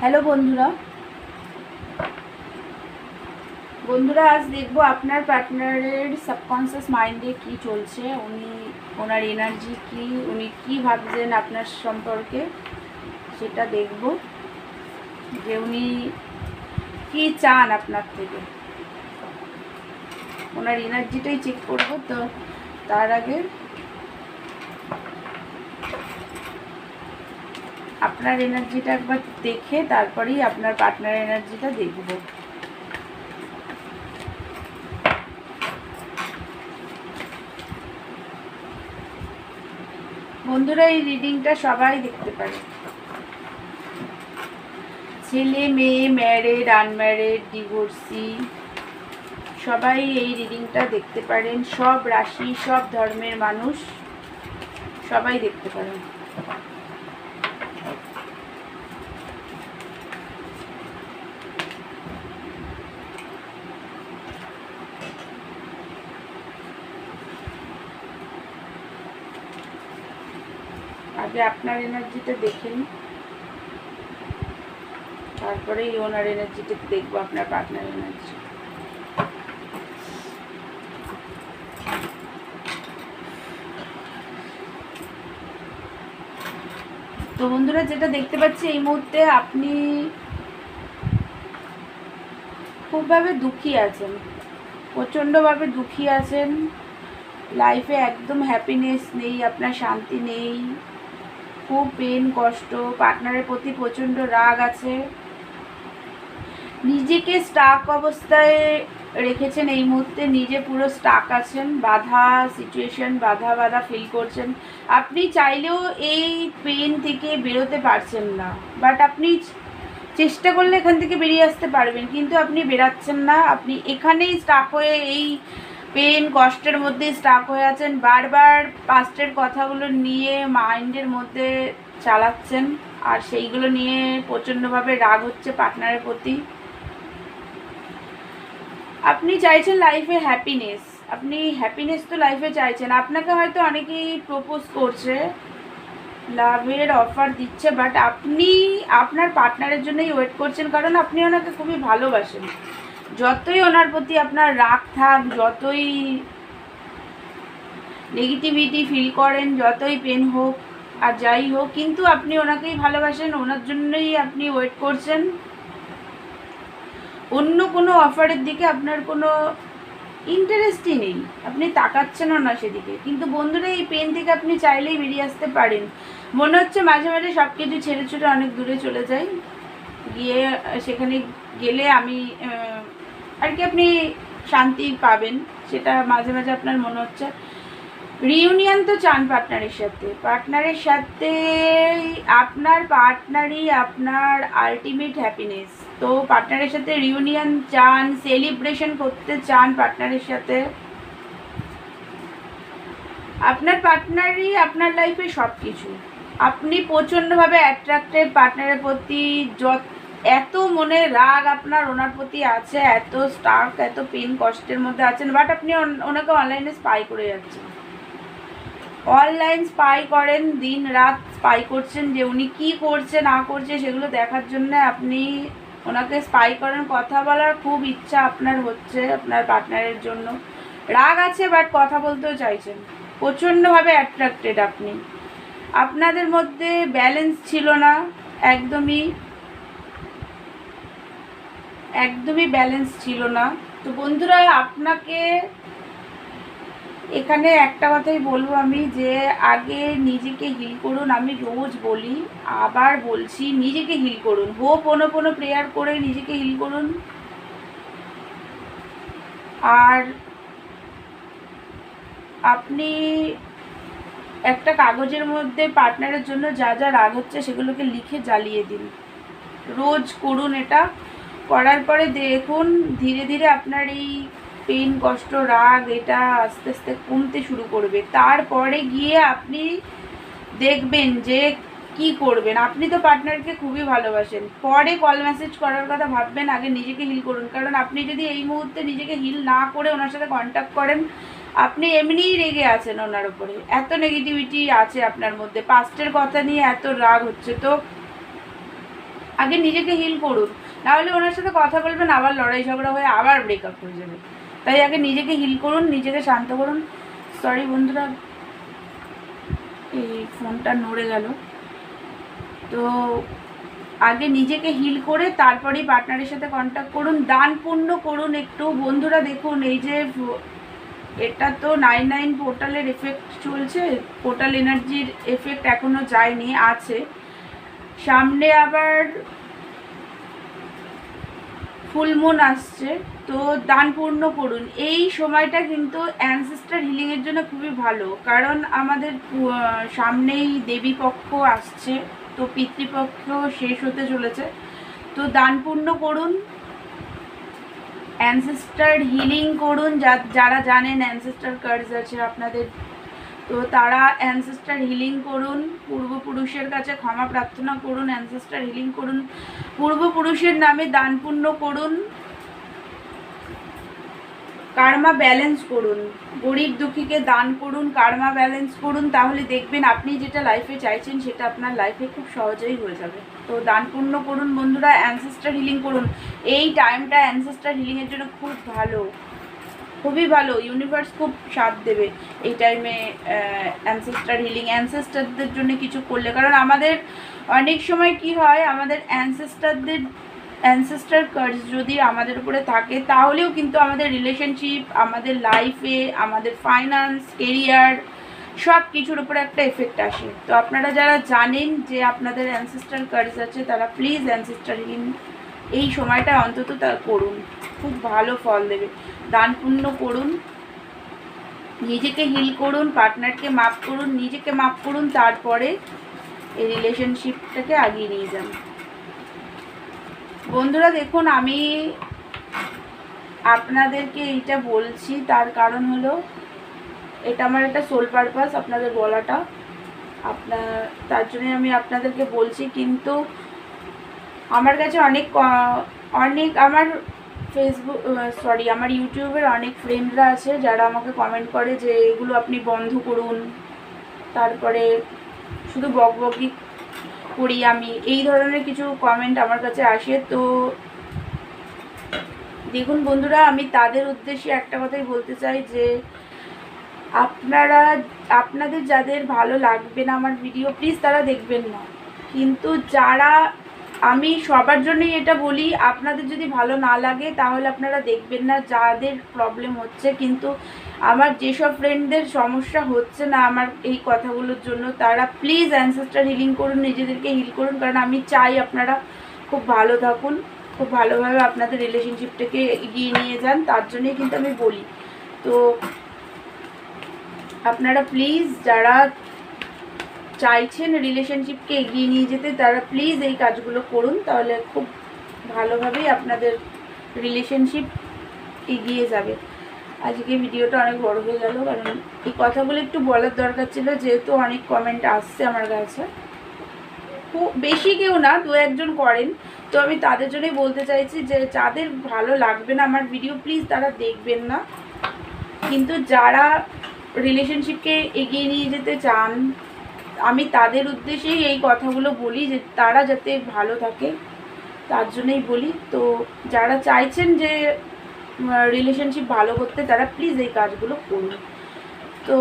Hello বন্ধুরা, আজ দেখবো আপনার পার্টনারের সাবকনসিয়াস মাইন্ডে কি চলছে, ওনার এনার্জি কি, উনি কি ভাবছেন আপনার সম্পর্কে, সেটা দেখব যে উনি কি চান আপনার থেকে। ওনার এনার্জিটাই চেক করব। তো তার আগে আপনার এনার্জিটা একবার দেখে তারপরেই আপনার পার্টনারের এনার্জিটা দেখব। বন্ধুরা, এই রিডিংটা সবাই দেখতে পারে, ছেলে মেয়ে, ম্যারেড, আনম্যারেড, ডিভোর্সি, সবাই এই রিডিংটা দেখতে পারেন। সব রাশি, সব ধর্মের মানুষ সবাই দেখতে পারেন। আগে আপনার এনার্জিটা দেখেন, তারপরেই ওনার এনার্জিটা দেখবো, আপনার পার্টনার এনার্জি। তো বন্ধুরা, যেটা দেখতে পাচ্ছি এই মুহূর্তে আপনি খুবভাবে দুঃখী আছেন, প্রচণ্ডভাবে দুঃখী আছেন। লাইফে একদম হ্যাপিনেস নেই, আপনার শান্তি নেই, খুব পেন, কষ্ট, পার্টনারের প্রতি প্রচণ্ড রাগ আছে, নিজেকে স্টাক অবস্থায় রেখেছেন। এই মুহূর্তে নিজে পুরো স্টাক আছেন, বাধা সিচুয়েশন, বাধা ফিল করছেন। আপনি চাইলেও এই পেন থেকে বেরোতে পারছেন না, বাট আপনি চেষ্টা করলে এখান থেকে বেরিয়ে আসতে পারবেন, কিন্তু আপনি বেরাচ্ছেন না। আপনি এখানেই স্টাক হয়ে এই পেন কষ্টের মধ্যে স্টাক হয়ে আছেন, বারবার পাস্টের কথাগুলো নিয়ে মাইন্ডের মধ্যে চালাচ্ছেন, আর সেইগুলো নিয়ে প্রচণ্ডভাবে রাগ হচ্ছে পার্টনারের প্রতি। আপনি চাইছেন লাইফে হ্যাপিনেস, আপনি হ্যাপিনেস তো লাইফে চাইছেন। আপনাকে হয়তো অনেকেই প্রপোজ করছে, লাভের অফার দিচ্ছে, বাট আপনি আপনার পার্টনারের জন্যই ওয়েট করছেন, কারণ আপনি ওনাকে খুবই ভালোবাসেন। যতই ওনার প্রতি আপনার রাগ থাক, যতই নেগেটিভিটি ফিল করেন, যতই পেন হোক আর যাই হোক, কিন্তু আপনি ওনাকেই ভালোবাসেন, ওনার জন্যই আপনি ওয়েট করছেন। অন্য কোনো অফারের দিকে আপনার কোনো ইন্টারেস্টই নেই, আপনি তাকাচ্ছেনও না সেদিকে। কিন্তু বন্ধুরা, এই পেন থেকে আপনি চাইলেই বেরিয়ে আসতে পারেন। মনে হচ্ছে মাঝে মাঝে সব কিছু ছেড়ে ছুড়ে অনেক দূরে চলে যাই, গিয়ে সেখানে গেলে আমি আর কি আপনি শান্তি পাবেন, সেটা মাঝে মাঝে আপনার মনে হচ্ছে। রিউনিয়ন তো চান পার্টনারের সাথে আপনার পার্টনারই আপনার আলটিমেট হ্যাপিনেস। তো পার্টনারের সাথে রিউনিয়ন চান, সেলিব্রেশন করতে চান পার্টনারের সাথে। আপনার পার্টনারই আপনার লাইফে সব কিছু। আপনি প্রচণ্ডভাবে অ্যাট্রাক্টেড পার্টনারের প্রতি, এত মনে রাগ আপনার ওনার প্রতি আছে, এত স্টার্ক, এত পেন কষ্টের মধ্যে আছেন, বাট আপনি ওনাকে অনলাইনে স্পাই করে যাচ্ছেন, অনলাইন স্পাই করেন, দিন রাত স্পাই করছেন, যে উনি কী করছে না করছে সেগুলো দেখার জন্য আপনি ওনাকে স্পাই করেন। কথা বলার খুব ইচ্ছা আপনার হচ্ছে আপনার পার্টনারের জন্য, রাগ আছে বাট কথা বলতেও চাইছেন, প্রচণ্ডভাবে অ্যাট্রাক্টেড আপনি। আপনাদের মধ্যে ব্যালেন্স ছিল না, একদমই ব্যালেন্স ছিল না। তো বন্ধুরা, আপনাকে এখানে একটা কথাই বলবো আমি, যে আগে নিজেকে হিল করুন। আমি রোজ বলি, আবার বলছি, নিজেকে হিল করুন। হোপোনোপোনো প্রেয়ার করে নিজেকে হিল করুন। আর আপনি একটা কাগজের মধ্যে পার্টনারের জন্য যা যা রাগ হচ্ছে সেগুলোকে লিখে জ্বালিয়ে দিন, রোজ করুন। এটা করার পরে দেখুন ধীরে ধীরে আপনার এই পেন কষ্ট রাগ এটা আস্তে আস্তে কমতে শুরু করবে। তারপরে গিয়ে আপনি দেখবেন যে কি করবেন। আপনি তো পার্টনারকে খুবই ভালোবাসেন, পরে কল মেসেজ করার কথা ভাববেন, আগে নিজেকে হিল করুন। কারণ আপনি যদি এই মুহূর্তে নিজেকে হিল না করে ওনার সাথে কন্ট্যাক্ট করেন, আপনি এমনিই রেগে আছেন ওনার উপরে, এত নেগেটিভিটি আছে আপনার মধ্যে, পাস্টের কথা নিয়ে এত রাগ হচ্ছে। তো আগে নিজেকে হিল করুন, নাহলে ওনার সাথে কথা বলবেন আবার লড়াই ঝগড়া হয়ে আবার ব্রেকআপ হয়ে যাবে। তাই আগে নিজেকে হিল করুন, নিজেকে শান্ত করুন। সরি বন্ধুরা, এই ফোনটা নড়ে গেল। তো আগে নিজেকে হিল করে তারপরেই পার্টনারের সাথে কন্ট্যাক্ট করুন, দান পুণ্য করুন একটু। বন্ধুরা দেখুন, এই যে এটা তো 99 পোর্টালের এফেক্ট চলছে, পোর্টাল এনার্জির এফেক্ট এখনো যায়নি, আছে সামনে, আবার ফুলমুন আসছে। তো দান পূর্ণ করুন। এই সময়টা কিন্তু অ্যানসেস্টার হিলিংয়ের জন্য খুবই ভালো, কারণ আমাদের সামনেই দেবী পক্ষ আসছে, তো পিতৃপক্ষ শেষ হতে চলেছে। তো দান পূর্ণ করুন, অ্যানসেস্টার হিলিং করুন। যারা জানেন অ্যানসেস্টার কার্স আছে আপনাদের, তো তারা অ্যানসেস্টার হিলিং করুন, পূর্বপুরুষের কাছে ক্ষমা প্রার্থনা করুন, অ্যানসেস্টার হিলিং করুন, পূর্বপুরুষের নামে দান পুণ্য করুন, কার্মা ব্যালেন্স করুন, গরিব দুঃখীকে দান করুন, কার্মা ব্যালেন্স করুন। তাহলে দেখবেন আপনি যেটা লাইফে চাইছেন সেটা আপনার লাইফে খুব সহজেই হয়ে যাবে। তো দান পুণ্য করুন বন্ধুরা, অ্যানসেস্টার হিলিং করুন। এই টাইমটা অ্যানসেস্টার হিলিংয়ের জন্য খুব ভালো, খুবই ভালো। ইউনিভার্স খুব সাথ দেবে এই টাইমে অ্যানসেস্টার হিলিং, অ্যানসেস্টারদের জন্য কিছু করলে। কারণ আমাদের অনেক সময় কি হয়, আমাদের অ্যানসেস্টার কার্স যদি আমাদের উপরে থাকে, তাহলেও কিন্তু আমাদের রিলেশনশিপ, আমাদের লাইফে, আমাদের ফাইন্যান্স, কেরিয়ার সব কিছুর উপরে একটা এফেক্ট আসে। তো আপনারা যারা জানেন যে আপনাদের অ্যানসেস্টার কার্স আছে, তারা প্লিজ অ্যানসেস্টার হিলিং এই সময়টা অন্তত তা করুন, খুব ভালো ফল দেবে। দান পুণ্য করুন, নিজেকে হিল করুন, পার্টনারকে মাপ করুন, নিজেকে মাপ করুন, তারপরে এই রিলেশনশিপটাকে এগিয়ে নিয়ে যান। বন্ধুরা দেখুন, আমি আপনাদেরকে এইটা বলছি, তার কারণ হলো এটা আমার একটা সোল পারপাস আপনাদের বলাটা, তার জন্যই আমি আপনাদেরকে বলছি। কিন্তু আমার কাছে অনেক আমার আমার ইউটিউবের অনেক ফ্রেন্ডরা আছে যারা আমাকে কমেন্ট করে যে এগুলো আপনি বন্ধ করুন, তারপরে শুধু বকবকি করি আমি, এই ধরনের কিছু কমেন্ট আমার কাছে আসে। তো দেখুন বন্ধুরা, আমি তাদের উদ্দেশ্যে একটা কথাই বলতে চাই যে আপনাদের যাদের ভালো লাগবে না আমার ভিডিও, প্লিজ তারা দেখবেন না। কিন্তু আমি সবার জন্যই এটা বলি, আপনাদের যদি ভালো না লাগে তাহলে আপনারা দেখবেন না, যাদের প্রবলেম হচ্ছে। কিন্তু আমার যেসব ফ্রেন্ডদের সমস্যা হচ্ছে না আমার এই কথাগুলোর জন্য, তারা প্লিজ অ্যানসেস্টার হিলিং করুন, নিজেদেরকে হিল করুন। কারণ আমি চাই আপনারা খুব ভালো থাকুন, খুব ভালোভাবে আপনাদের রিলেশনশিপটাকে এগিয়ে নিয়ে যান, তার জন্যই কিন্তু আমি বলি। তো আপনারা প্লিজ যারা চাইছেন রিলেশনশিপকে এগিয়ে নিয়ে যেতে, তারা প্লিজ এই কাজগুলো করুন, তাহলে খুব ভালোভাবেই আপনাদের রিলেশনশিপ এগিয়ে যাবে। আজকে ভিডিওটা অনেক বড় হয়ে গেল, কারণ এই কথাগুলো একটু বলার দরকার ছিল, যেহেতু অনেক কমেন্ট আসছে আমার কাছে, খুব বেশি কেউ না, দু একজন করেন। তো আমি তাদের জন্যই বলতে চাইছি যে যাদের ভালো লাগবে না আমার ভিডিও, প্লিজ তারা দেখবেন না। কিন্তু যারা রিলেশনশিপকে এগিয়ে নিয়ে যেতে চান, আমি তাদের উদ্দেশ্যেই এই কথাগুলো বলি, যে তারা যাতে ভালো থাকে, তার জন্যই বলি। তো যারা চাইছেন যে রিলেশনশিপ ভালো করতে, তারা প্লিজ এই কাজগুলো করুন। তো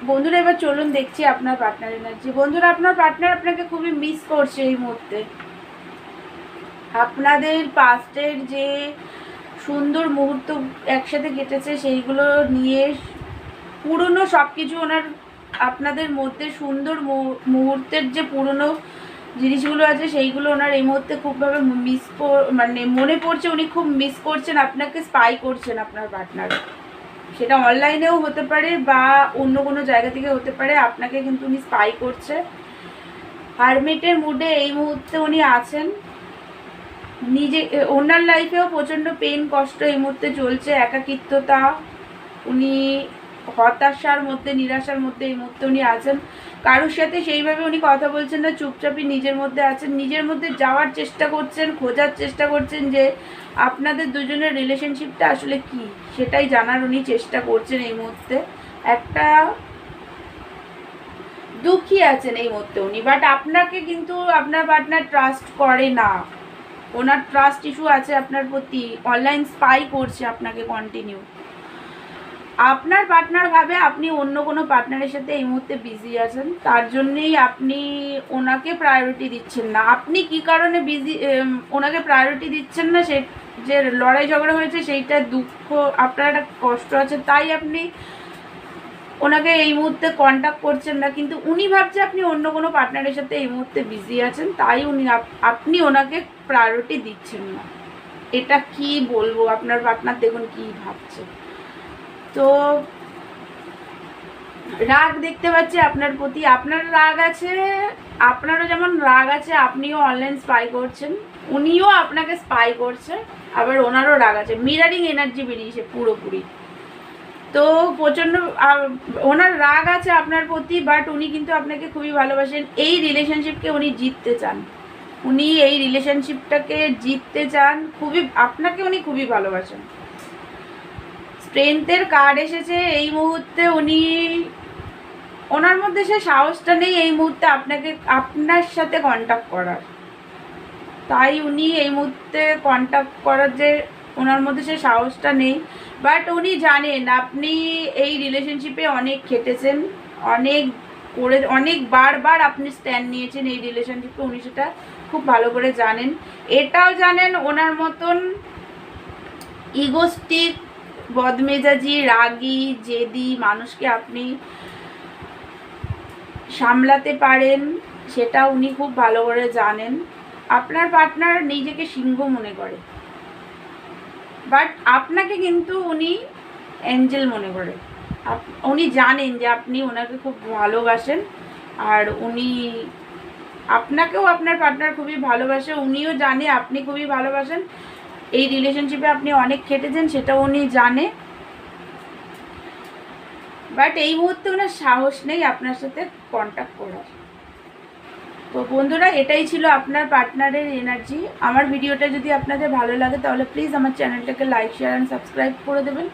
বন্ধুরা এবার চলুন দেখছি আপনার পার্টনার এনার্জি। বন্ধুরা, আপনার পার্টনার আপনাকে খুবই মিস করছে এই মুহূর্তে। আপনাদের পাস্টের যে সুন্দর মুহূর্ত একসাথে কেটেছে, সেইগুলো নিয়ে পুরনো সব কিছু আপনাদের মধ্যে সুন্দর মুহূর্তের যে পুরনো জিনিসগুলো আছে, সেইগুলো ওনার এই মুহূর্তে খুবভাবে মনে পড়ছে। উনি খুব মিস করছেন আপনাকে, স্পাই করছেন আপনার পার্টনার। সেটা অনলাইনেও হতে পারে বা অন্য কোনো জায়গা থেকে হতে পারে, আপনাকে কিন্তু উনি স্পাই করছে। হারমিটের মুডে এই মুহূর্তে উনি আছেন। ওনার লাইফেও প্রচণ্ড পেন কষ্ট এই মুহূর্তে চলছে, একাকিত্বতা, উনি হতাশার মধ্যে, নিরাশার মধ্যে এই মুহূর্তে উনি আছেন। কারোর সাথে সেইভাবে উনি কথা বলছেন না, চুপচাপই নিজের মধ্যে আছেন, নিজের মধ্যে যাওয়ার চেষ্টা করছেন, খোঁজার চেষ্টা করছেন যে আপনাদের দুজনের রিলেশনশিপটা আসলে কি, সেটাই জানার উনি চেষ্টা করছেন এই মুহূর্তে। একটা দুঃখী আছেন এই মুহূর্তে উনি, বাট আপনাকে কিন্তু আপনার পার্টনার ট্রাস্ট করে না, ওনার ট্রাস্ট ইস্যু আছে আপনার প্রতি, অনলাইন স্পাই করছে আপনাকে কন্টিনিউ। আপনার পার্টনার ভাবে আপনি অন্য কোনো পার্টনারের সাথে এই মুহূর্তে বিজি আছেন, তার জন্যেই আপনি ওনাকে প্রায়োরিটি দিচ্ছেন না। আপনি কি কারণে বিজি ওনাকে প্রায়োরিটি দিচ্ছেন না, সে যে লড়াই ঝগড়া হয়েছে সেইটা দুঃখ, আপনার একটা কষ্ট আছে, তাই আপনি ওনাকে এই মুহূর্তে কন্ট্যাক্ট করছেন না। কিন্তু উনি ভাবছে আপনি অন্য কোনো পার্টনারের সাথে এই মুহূর্তে বিজি আছেন, তাই আপনি ওনাকে প্রায়োরিটি দিচ্ছেন না। এটা কি বলবো, আপনার পার্টনার দেখুন কি ভাবছে। তো রাগ দেখতে পাচ্ছি আপনার প্রতি, আপনার রাগ আছে, আপনারও যেমন রাগ আছে, আপনিও অনলাইন স্পাই করছেন, উনিও আপনাকে স্পাই করছে, আবার ওনারও রাগ আছে, মিরারিং এনার্জি বেরিয়েছে পুরোপুরি। তো প্রচণ্ড ওনার রাগ আছে আপনার প্রতি, বাট উনি কিন্তু আপনাকে খুবই ভালোবাসেন, এই রিলেশনশিপকে উনি জিততে চান, উনি এই রিলেশনশিপটাকে জিততে চান, আপনাকে উনি খুবই ভালোবাসেন। স্ট্রেংথের কার্ড এসেছে এই মুহূর্তে, ওনার মধ্যে সে সাহসটা নেই এই মুহূর্তে আপনার সাথে কন্ট্যাক্ট করার, তাই উনি এই মুহূর্তে কন্ট্যাক্ট করার যে ওনার মধ্যে সে সাহসটা নেই। বাট উনি জানেন আপনি এই রিলেশনশিপে অনেক খেটেছেন, অনেক বারবার আপনি স্ট্যান্ড নিয়েছেন এই রিলেশনশিপে, উনি সেটা খুব ভালো করে জানেন। এটাও জানেন ওনার মতন ইগোস্টিক, বদমেজাজি, রাগী, জেদি মানুষকে আপনি সামলাতে পারেন, সেটা উনি খুব ভালো করে জানেন। আপনার পার্টনার নিজেকে সিংহ মনে করে, বাট আপনাকে কিন্তু উনি অ্যাঞ্জেল মনে করে। উনি জানেন যে আপনি ওনাকে খুব ভালোবাসেন, আর উনি আপনাকেও আপনার পার্টনার খুবই ভালোবাসে, উনিও জানে আপনি খুবই ভালোবাসেন, এই রিলেশনশিপে আপনি অনেক খেটেছেন সেটা উনি জানে, বাট এই মুহূর্তে ওনার সাহস নেই আপনার সাথে কন্ট্যাক্ট করার। তো বন্ধুরা, এটাই ছিল আপনার পার্টনারের এনার্জি। আমার ভিডিওটা যদি আপনাদের ভালো লাগে তাহলে প্লিজ আমার চ্যানেলটাকে লাইক, শেয়ার অ্যান্ড সাবস্ক্রাইব করে দেবেন।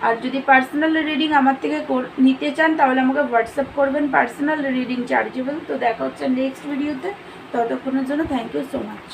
আর যদি পার্সোনাল রিডিং আমার থেকে নিতে চান তাহলে আমাকে হোয়াটসঅ্যাপ করবেন, পার্সোনাল রিডিং চার্জেবল। তো দেখা হচ্ছে নেক্সট ভিডিওতে, ততক্ষণের জন্য থ্যাংক ইউ সো মাচ।